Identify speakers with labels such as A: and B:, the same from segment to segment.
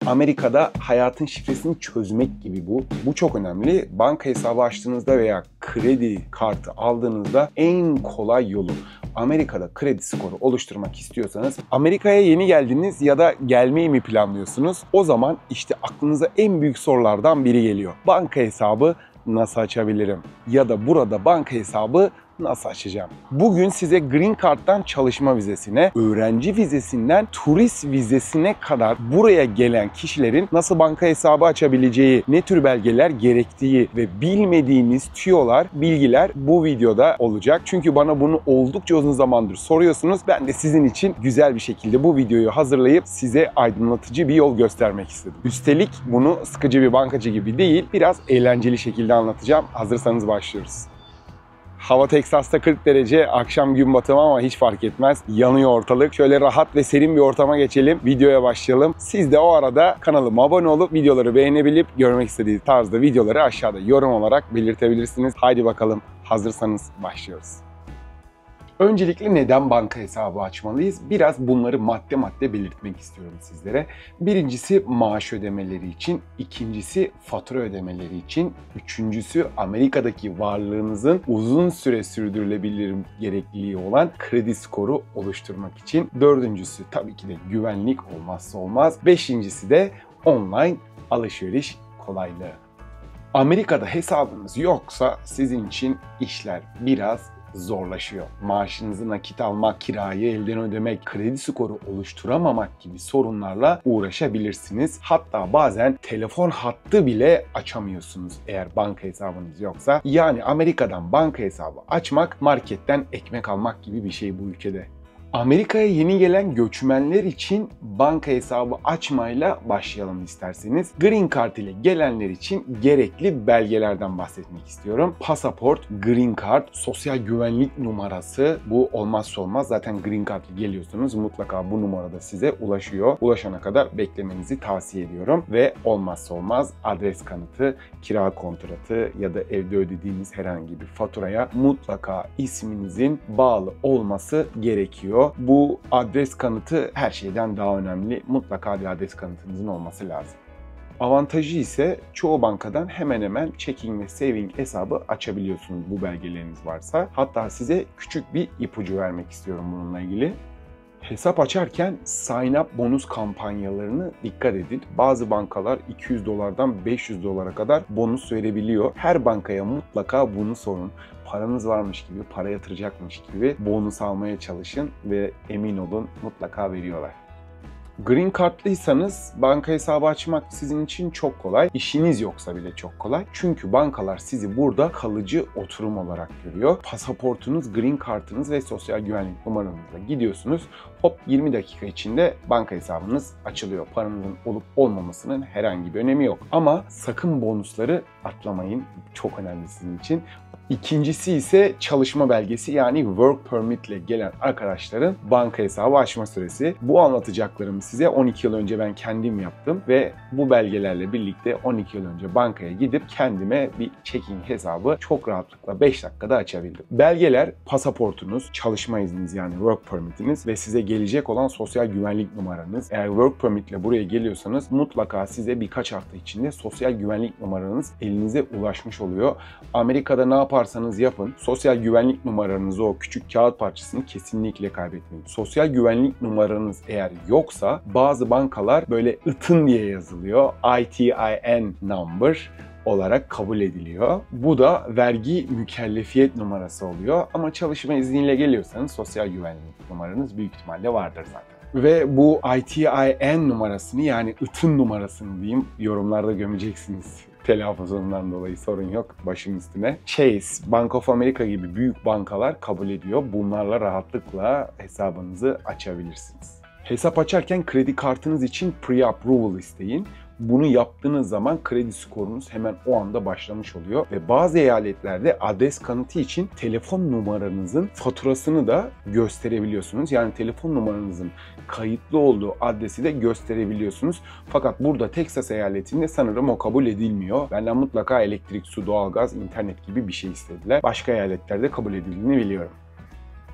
A: Amerika'da hayatın şifresini çözmek gibi bu. Bu çok önemli. Banka hesabı açtığınızda veya kredi kartı aldığınızda en kolay yolu. Amerika'da kredi skoru oluşturmak istiyorsanız, Amerika'ya yeni geldiniz ya da gelmeyi mi planlıyorsunuz? O zaman işte aklınıza en büyük sorulardan biri geliyor. Banka hesabı nasıl açabilirim? Ya da burada banka hesabı nasıl açacağım? Bugün size Green Card'dan çalışma vizesine, öğrenci vizesinden turist vizesine kadar buraya gelen kişilerin nasıl banka hesabı açabileceği, ne tür belgeler gerektiği ve bilmediğiniz tüyolar, bilgiler bu videoda olacak. Çünkü bana bunu oldukça uzun zamandır soruyorsunuz. Ben de sizin için güzel bir şekilde bu videoyu hazırlayıp size aydınlatıcı bir yol göstermek istedim. Üstelik bunu sıkıcı bir bankacı gibi değil, biraz eğlenceli şekilde anlatacağım. Hazırsanız başlıyoruz. Hava Teksas'ta 40 derece, akşam gün batımı ama hiç fark etmez. Yanıyor ortalık. Şöyle rahat ve serin bir ortama geçelim. Videoya başlayalım. Siz de o arada kanalıma abone olup videoları beğenebilip görmek istediğiniz tarzda videoları aşağıda yorum olarak belirtebilirsiniz. Haydi bakalım, hazırsanız başlıyoruz. Öncelikle neden banka hesabı açmalıyız? Biraz bunları madde madde belirtmek istiyorum sizlere. Birincisi maaş ödemeleri için, ikincisi fatura ödemeleri için, üçüncüsü Amerika'daki varlığınızın uzun süre sürdürülebilir gerekliliği olan kredi skoru oluşturmak için, dördüncüsü tabii ki de güvenlik olmazsa olmaz, beşincisi de online alışveriş kolaylığı. Amerika'da hesabınız yoksa sizin için işler biraz zorlaşıyor. Maaşınızı nakit almak, kirayı elden ödemek, kredi skoru oluşturamamak gibi sorunlarla uğraşabilirsiniz. Hatta bazen telefon hattı bile açamıyorsunuz eğer banka hesabınız yoksa. Yani Amerika'dan banka hesabı açmak marketten ekmek almak gibi bir şey bu ülkede. Amerika'ya yeni gelen göçmenler için banka hesabı açmayla başlayalım isterseniz. Green Card ile gelenler için gerekli belgelerden bahsetmek istiyorum. Pasaport, Green Card, sosyal güvenlik numarası, bu olmazsa olmaz. Zaten Green Card ile geliyorsunuz, mutlaka bu numarada size ulaşıyor. Ulaşana kadar beklemenizi tavsiye ediyorum. Ve olmazsa olmaz adres kanıtı, kira kontratı ya da evde ödediğiniz herhangi bir faturaya mutlaka isminizin bağlı olması gerekiyor. Bu adres kanıtı her şeyden daha önemli. Mutlaka bir adres kanıtınızın olması lazım. Avantajı ise çoğu bankadan hemen hemen checking ve saving hesabı açabiliyorsunuz bu belgeleriniz varsa. Hatta size küçük bir ipucu vermek istiyorum bununla ilgili. Hesap açarken sign up bonus kampanyalarını dikkat edin. Bazı bankalar $200'dan $500'a kadar bonus verebiliyor. Her bankaya mutlaka bunu sorun. Paranız varmış gibi, para yatıracakmış gibi bonus almaya çalışın ve emin olun mutlaka veriyorlar. Green Card'lıysanız banka hesabı açmak sizin için çok kolay. İşiniz yoksa bile çok kolay. Çünkü bankalar sizi burada kalıcı oturum olarak görüyor. Pasaportunuz, Green Card'ınız ve sosyal güvenlik numaranızla gidiyorsunuz. Hop 20 dakika içinde banka hesabınız açılıyor. Paranızın olup olmamasının herhangi bir önemi yok. Ama sakın bonusları atlamayın. Çok önemli sizin için. İkincisi ise çalışma belgesi, yani work permit ile gelen arkadaşların banka hesabı açma süresi. Bu anlatacaklarımı size 12 yıl önce ben kendim yaptım ve bu belgelerle birlikte 12 yıl önce bankaya gidip kendime bir checking hesabı çok rahatlıkla 5 dakikada açabildim. Belgeler pasaportunuz, çalışma izniniz yani work permitiniz ve size gelecek olan sosyal güvenlik numaranız. Eğer work permit ile buraya geliyorsanız mutlaka size birkaç hafta içinde sosyal güvenlik numaranız elinize ulaşmış oluyor. Amerika'da ne yaparsanız yapın, sosyal güvenlik numaranızı, o küçük kağıt parçasını kesinlikle kaybetmeyin. Sosyal güvenlik numaranız eğer yoksa bazı bankalar böyle ITIN diye yazılıyor. ITIN number olarak kabul ediliyor. Bu da vergi mükellefiyet numarası oluyor. Ama çalışma izniyle geliyorsanız sosyal güvenlik numaranız büyük ihtimalle vardır zaten. Ve bu ITIN numarasını, yani ITIN numarasını diyeyim, yorumlarda gömeceksiniz. Telaffuzundan dolayı sorun yok, başım üstüne. Chase, Bank of America gibi büyük bankalar kabul ediyor. Bunlarla rahatlıkla hesabınızı açabilirsiniz. Hesap açarken kredi kartınız için pre-approval isteyin. Bunu yaptığınız zaman kredi skorunuz hemen o anda başlamış oluyor ve bazı eyaletlerde adres kanıtı için telefon numaranızın faturasını da gösterebiliyorsunuz. Yani telefon numaranızın kayıtlı olduğu adresi de gösterebiliyorsunuz. Fakat burada Texas eyaletinde sanırım o kabul edilmiyor. Benden mutlaka elektrik, su, doğalgaz, internet gibi bir şey istediler. Başka eyaletlerde kabul edildiğini biliyorum.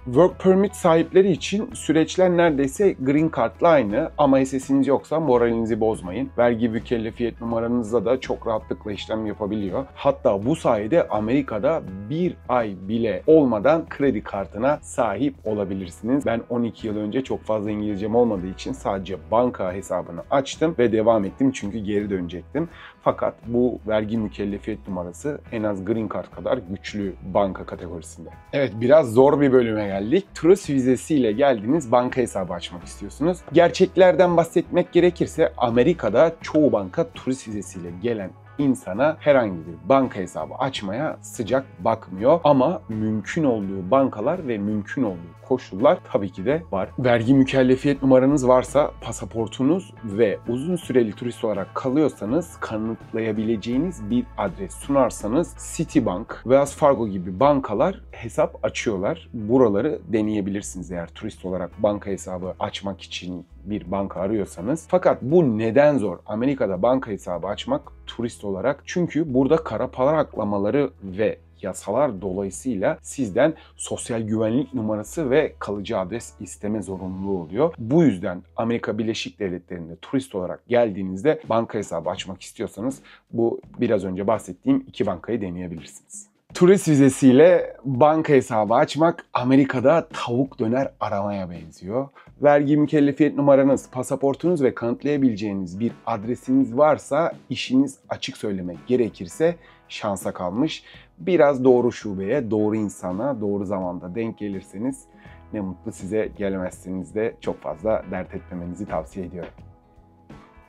A: Work Permit sahipleri için süreçler neredeyse Green Card'la aynı ama SS'iniz yoksa moralinizi bozmayın. Vergi mükellefiyet numaranızda da çok rahatlıkla işlem yapabiliyor. Hatta bu sayede Amerika'da bir ay bile olmadan kredi kartına sahip olabilirsiniz. Ben 12 yıl önce çok fazla İngilizcem olmadığı için sadece banka hesabını açtım ve devam ettim çünkü geri dönecektim. Fakat bu vergi mükellefiyet numarası en az Green Card kadar güçlü banka kategorisinde. Evet, biraz zor bir bölüme geldik. Turist vizesiyle geldiniz, banka hesabı açmak istiyorsunuz. Gerçeklerden bahsetmek gerekirse Amerika'da çoğu banka turist vizesiyle gelen insana herhangi bir banka hesabı açmaya sıcak bakmıyor. Ama mümkün olduğu bankalar ve mümkün olduğu koşullar tabii ki de var. Vergi mükellefiyet numaranız varsa, pasaportunuz ve uzun süreli turist olarak kalıyorsanız kanıtlayabileceğiniz bir adres sunarsanız Citibank, Wells Fargo gibi bankalar hesap açıyorlar. Buraları deneyebilirsiniz eğer turist olarak banka hesabı açmak için bir banka arıyorsanız. Fakat bu neden zor? Amerika'da banka hesabı açmak turist olarak. Çünkü burada kara para aklamaları ve yasalar dolayısıyla sizden sosyal güvenlik numarası ve kalıcı adres isteme zorunluluğu oluyor. Bu yüzden Amerika Birleşik Devletleri'nde turist olarak geldiğinizde banka hesabı açmak istiyorsanız bu biraz önce bahsettiğim iki bankayı deneyebilirsiniz. Turist vizesiyle banka hesabı açmak Amerika'da tavuk döner aramaya benziyor. Vergi mükellefiyet numaranız, pasaportunuz ve kanıtlayabileceğiniz bir adresiniz varsa, işiniz açık söylemek gerekirse şansa kalmış. Biraz doğru şubeye, doğru insana, doğru zamanda denk gelirseniz ne mutlu size, gelemezseniz de çok fazla dert etmemenizi tavsiye ediyorum.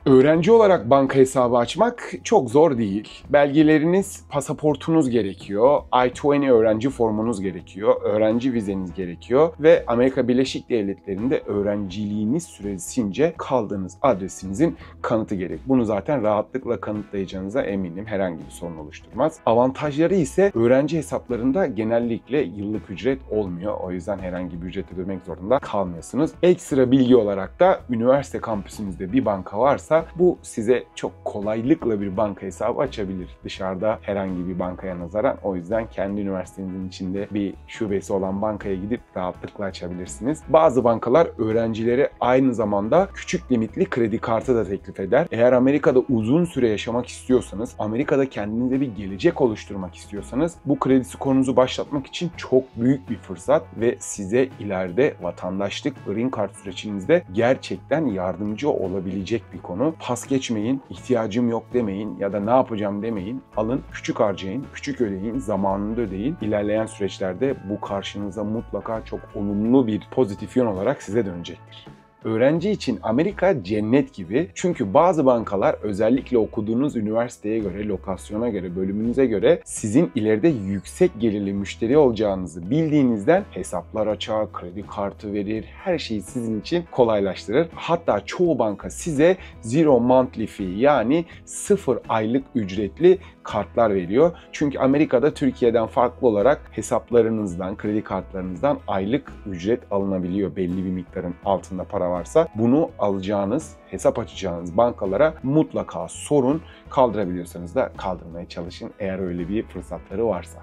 A: Öğrenci olarak banka hesabı açmak çok zor değil. Belgeleriniz, pasaportunuz gerekiyor, I-20 öğrenci formunuz gerekiyor, öğrenci vizeniz gerekiyor ve Amerika Birleşik Devletleri'nde öğrenciliğiniz süresince kaldığınız adresinizin kanıtı gerek. Bunu zaten rahatlıkla kanıtlayacağınıza eminim. Herhangi bir sorun oluşturmaz. Avantajları ise öğrenci hesaplarında genellikle yıllık ücret olmuyor. O yüzden herhangi bir ücret ödemek zorunda kalmıyorsunuz. Ekstra bilgi olarak da üniversite kampüsünüzde bir banka varsa bu size çok kolaylıkla bir banka hesabı açabilir. Dışarıda herhangi bir bankaya nazaran. O yüzden kendi üniversitenizin içinde bir şubesi olan bankaya gidip rahatlıkla açabilirsiniz. Bazı bankalar öğrencilere aynı zamanda küçük limitli kredi kartı da teklif eder. Eğer Amerika'da uzun süre yaşamak istiyorsanız, Amerika'da kendinize bir gelecek oluşturmak istiyorsanız bu kredi skorunuzu başlatmak için çok büyük bir fırsat ve size ileride vatandaşlık Green Card sürecinizde gerçekten yardımcı olabilecek bir konu. Pas geçmeyin, ihtiyacım yok demeyin ya da ne yapacağım demeyin. Alın, küçük harcayın, küçük ödeyin, zamanında ödeyin. İlerleyen süreçlerde bu karşınıza mutlaka çok olumlu bir pozitif yön olarak size dönecektir. Öğrenci için Amerika cennet gibi. Çünkü bazı bankalar özellikle okuduğunuz üniversiteye göre, lokasyona göre, bölümünüze göre sizin ileride yüksek gelirli müşteri olacağınızı bildiğinizden hesaplar açar, kredi kartı verir, her şeyi sizin için kolaylaştırır. Hatta çoğu banka size zero monthly fee yani 0 aylık ücretli kartlar veriyor. Çünkü Amerika'da Türkiye'den farklı olarak hesaplarınızdan, kredi kartlarınızdan aylık ücret alınabiliyor. Belli bir miktarın altında para varsa bunu alacağınız, hesap açacağınız bankalara mutlaka sorun. Kaldırabiliyorsanız da kaldırmaya çalışın eğer öyle bir fırsatları varsa.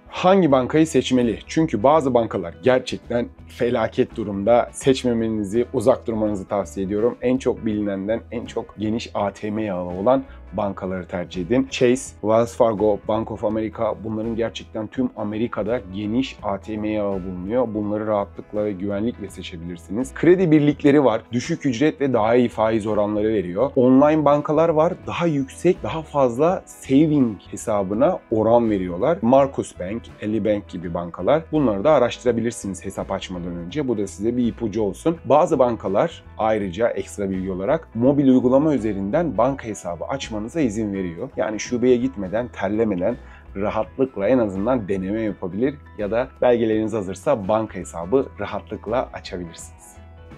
A: Hangi bankayı seçmeli? Çünkü bazı bankalar gerçekten felaket durumda. Seçmemenizi, uzak durmanızı tavsiye ediyorum. En çok bilinenden, en çok geniş ATM ağı olan bankaları tercih edin. Chase, Wells Fargo, Bank of America bunların gerçekten tüm Amerika'da geniş ATM ağı bulunuyor. Bunları rahatlıkla ve güvenlikle seçebilirsiniz. Kredi birlikleri var. Düşük ücret ve daha iyi faiz oranları veriyor. Online bankalar var. Daha yüksek, daha fazla saving hesabına oran veriyorlar. Marcus Bank, Ally Bank gibi bankalar. Bunları da araştırabilirsiniz hesap açmadan önce. Bu da size bir ipucu olsun. Bazı bankalar ayrıca ekstra bilgi olarak mobil uygulama üzerinden banka hesabı açmanıza izin veriyor. Yani şubeye gitmeden, terlemeden rahatlıkla en azından deneme yapabilir ya da belgeleriniz hazırsa banka hesabı rahatlıkla açabilirsiniz.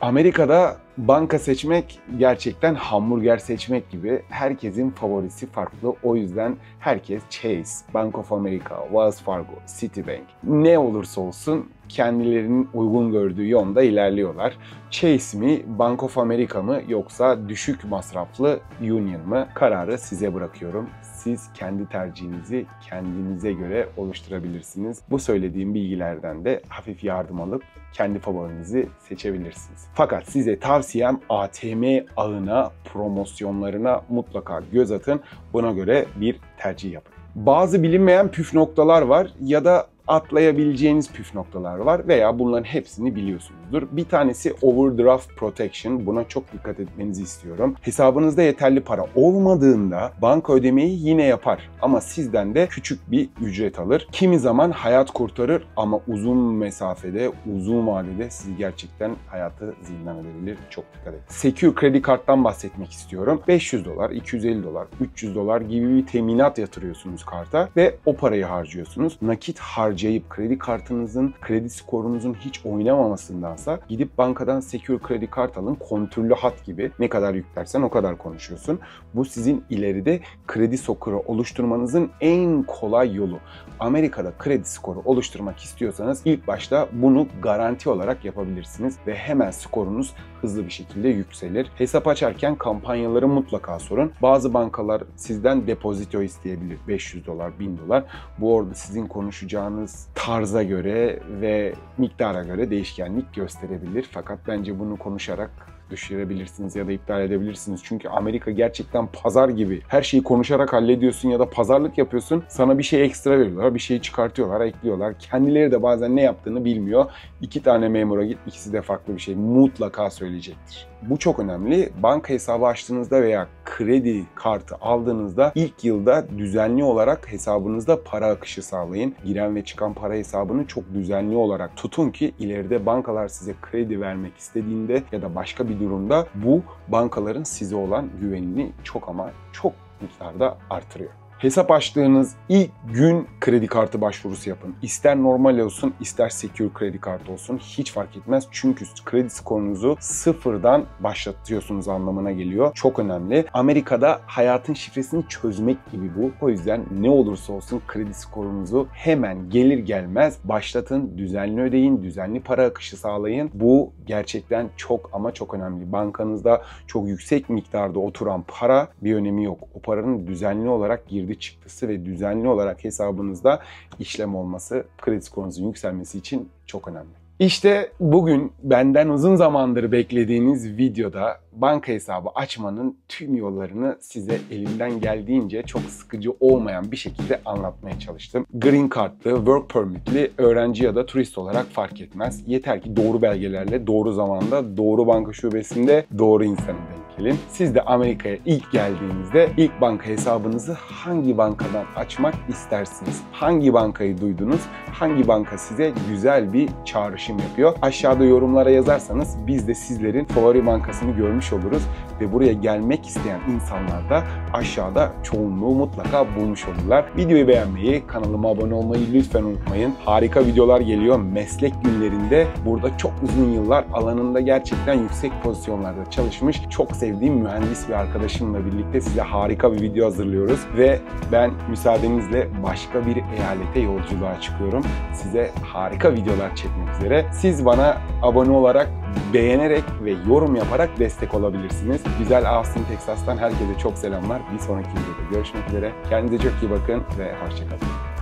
A: Amerika'da banka seçmek gerçekten hamburger seçmek gibi. Herkesin favorisi farklı. O yüzden herkes Chase, Bank of America, Wells Fargo, Citibank ne olursa olsun kendilerinin uygun gördüğü yolda ilerliyorlar. Chase mi, Bank of America mı yoksa düşük masraflı Union mı? Kararı size bırakıyorum. Siz kendi tercihinizi kendinize göre oluşturabilirsiniz. Bu söylediğim bilgilerden de hafif yardım alıp kendi favorinizi seçebilirsiniz. Fakat size tavsiyem ATM ağına, promosyonlarına mutlaka göz atın. Buna göre bir tercih yapın. Bazı bilinmeyen püf noktalar var ya da atlayabileceğiniz püf noktalar var veya bunların hepsini biliyorsunuzdur. Bir tanesi Overdraft Protection. Buna çok dikkat etmenizi istiyorum. Hesabınızda yeterli para olmadığında banka ödemeyi yine yapar ama sizden de küçük bir ücret alır. Kimi zaman hayat kurtarır ama uzun mesafede, uzun vadede sizi gerçekten hayatı zindan edebilir. Çok dikkat edin. Secure kredi karttan bahsetmek istiyorum. $500, $250, $300 gibi bir teminat yatırıyorsunuz karta ve o parayı harcıyorsunuz. Nakit harcayıp kredi kartınızın, kredi skorunuzun hiç oynamamasındansa gidip bankadan secure kredi kart alın. Kontürlü hat gibi ne kadar yüklersen o kadar konuşuyorsun. Bu sizin ileride kredi skoru oluşturmanızın en kolay yolu. Amerika'da kredi skoru oluşturmak istiyorsanız ilk başta bunu garanti olarak yapabilirsiniz ve hemen skorunuz hızlı bir şekilde yükselir. Hesap açarken kampanyaları mutlaka sorun. Bazı bankalar sizden depozito isteyebilir. $500, $1000. Bu orada sizin konuşacağınız tarza göre ve miktara göre değişkenlik gösterebilir. Fakat bence bunu konuşarak düşürebilirsiniz ya da iptal edebilirsiniz. Çünkü Amerika gerçekten pazar gibi. Her şeyi konuşarak hallediyorsun ya da pazarlık yapıyorsun. Sana bir şey ekstra veriyorlar, bir şeyi çıkartıyorlar, ekliyorlar. Kendileri de bazen ne yaptığını bilmiyor. 2 tane memura git, ikisi de farklı bir şey mutlaka söyleyecektir. Bu çok önemli. Banka hesabı açtığınızda veya kredi kartı aldığınızda ilk yılda düzenli olarak hesabınızda para akışı sağlayın. Giren ve çıkan para hesabını çok düzenli olarak tutun ki ileride bankalar size kredi vermek istediğinde ya da başka bir durumda bu bankaların size olan güvenini çok ama çok miktarda artırıyor. Hesap açtığınız ilk gün kredi kartı başvurusu yapın. İster normal olsun, ister secure kredi kartı olsun hiç fark etmez. Çünkü kredi skorunuzu sıfırdan başlatıyorsunuz anlamına geliyor. Çok önemli. Amerika'da hayatın şifresini çözmek gibi bu. O yüzden ne olursa olsun kredi skorunuzu hemen gelir gelmez başlatın. Düzenli ödeyin, düzenli para akışı sağlayın. Bu gerçekten çok ama çok önemli. Bankanızda çok yüksek miktarda oturan para bir önemi yok. O paranın düzenli olarak girdi çıktısı ve düzenli olarak hesabınızda işlem olması kredi skorunuzun yükselmesi için çok önemli. İşte bugün benden uzun zamandır beklediğiniz videoda banka hesabı açmanın tüm yollarını size elimden geldiğince çok sıkıcı olmayan bir şekilde anlatmaya çalıştım. Green Card'lı, Work Permit'li, öğrenci ya da turist olarak fark etmez. Yeter ki doğru belgelerle, doğru zamanda, doğru banka şubesinde, doğru insanın denk gelin. Siz de Amerika'ya ilk geldiğinizde ilk banka hesabınızı hangi bankadan açmak istersiniz? Hangi bankayı duydunuz? Hangi banka size güzel bir çağrışım yapıyor? Aşağıda yorumlara yazarsanız biz de sizlerin favori bankasını görmüş oluruz ve buraya gelmek isteyen insanlar da aşağıda çoğunluğu mutlaka bulmuş olurlar. Videoyu beğenmeyi, kanalıma abone olmayı lütfen unutmayın. Harika videolar geliyor. Meslek günlerinde burada çok uzun yıllar alanında gerçekten yüksek pozisyonlarda çalışmış, çok sevdiğim mühendis bir arkadaşımla birlikte size harika bir video hazırlıyoruz ve ben müsaadenizle başka bir eyalete yolculuğa çıkıyorum. Size harika videolar çekmek üzere. Siz bana abone olarak, beğenerek ve yorum yaparak destek olabilirsiniz. Güzel Austin, Texas'tan herkese çok selamlar. Bir sonraki videoda görüşmek üzere. Kendinize çok iyi bakın ve hoşça kalın.